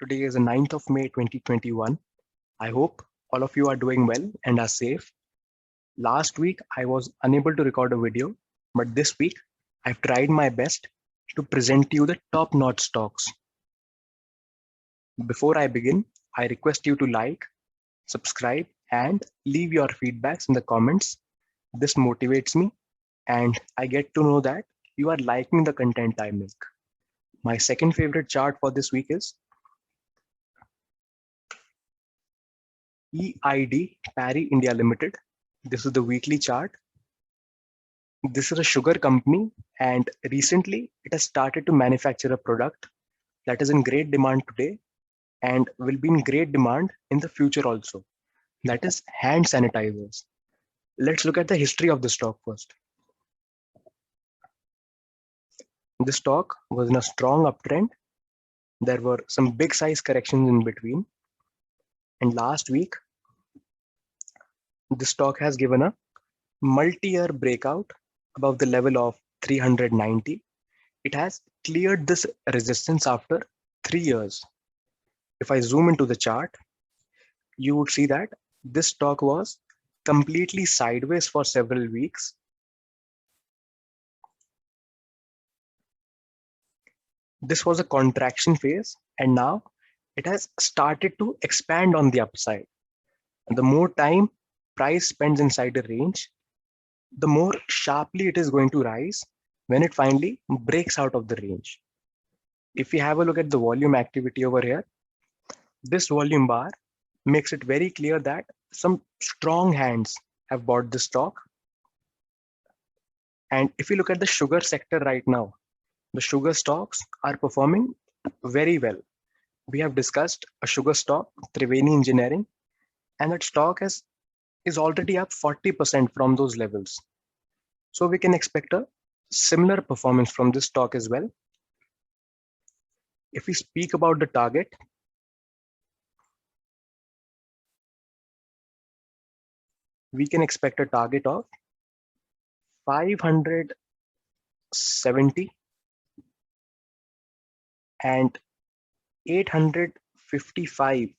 Today is the 9th of May 2021. I hope all of you are doing well and are safe. Last week I was unable to record a video, but this week I've tried my best to present you the top-notch stocks. Before I begin, I request you to like, subscribe, and leave your feedbacks in the comments. This motivates me and I get to know that you are liking the content I make. My second favorite chart for this week is EID Parry India Limited. This is the weekly chart. This is a sugar company, and recently it has started to manufacture a product that is in great demand today and will be in great demand in the future also. That is hand sanitizers. Let's look at the history of the stock first. The stock was in a strong uptrend. There were some big size corrections in between. And last week, the stock has given a multi-year breakout above the level of 390. It has cleared this resistance after 3 years. If I zoom into the chart, you would see that this stock was completely sideways for several weeks. This was a contraction phase, and now it has started to expand on the upside. The more time price spends inside a range, the more sharply it is going to rise when it finally breaks out of the range. If we have a look at the volume activity over here, this volume bar makes it very clear that some strong hands have bought the stock. And if you look at the sugar sector right now, the sugar stocks are performing very well. We have discussed a sugar stock, Triveni Engineering, and that stock is already up 40% from those levels. So we can expect a similar performance from this stock as well. If we speak about the target, we can expect a target of 570 and 855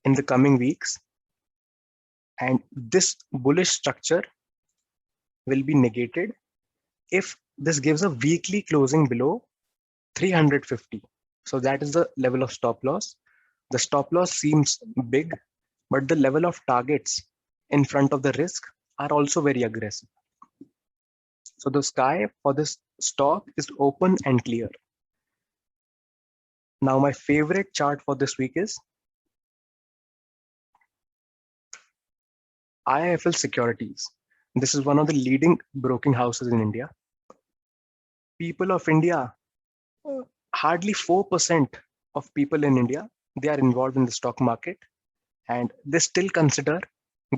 in the coming weeks. And this bullish structure will be negated if this gives a weekly closing below 350. So that is the level of stop loss. The stop loss seems big, but the level of targets in front of the risk are also very aggressive. So the sky for this stock is open and clear. Now my favorite chart for this week is IIFL Securities. This is one of the leading broking houses in India. People of India, hardly 4% of people in India, they are involved in the stock market, and they still consider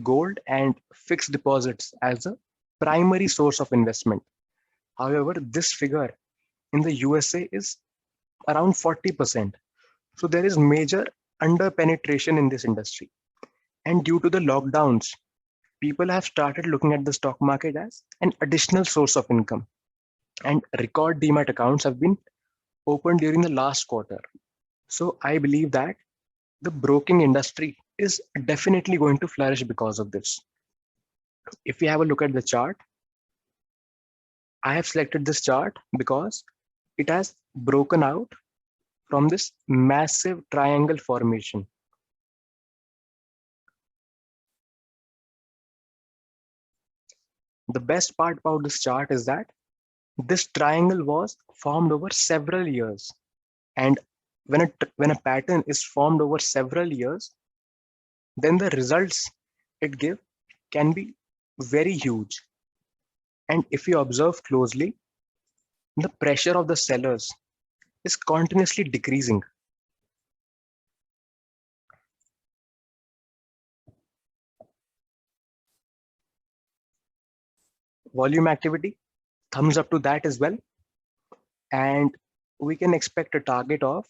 gold and fixed deposits as a primary source of investment. However, this figure in the USA is around 40%. So there is major under penetration in this industry. And due to the lockdowns, people have started looking at the stock market as an additional source of income. And record demat accounts have been opened during the last quarter. So I believe that the broking industry is definitely going to flourish because of this. If we have a look at the chart, I have selected this chart because it has broken out from this massive triangle formation. The best part about this chart is that this triangle was formed over several years. And when a pattern is formed over several years, then the results it gives can be very huge. And if you observe closely, the pressure of the sellers is continuously decreasing. Volume activity, thumbs up to that as well. And we can expect a target of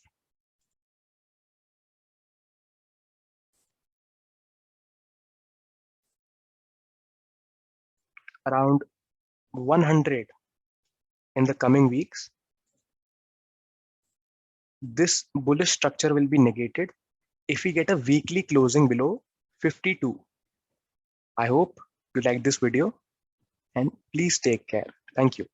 around 100 in the coming weeks. this bullish structure will be negated if we get a weekly closing below 52. I hope you like this video and please take care. Thank you.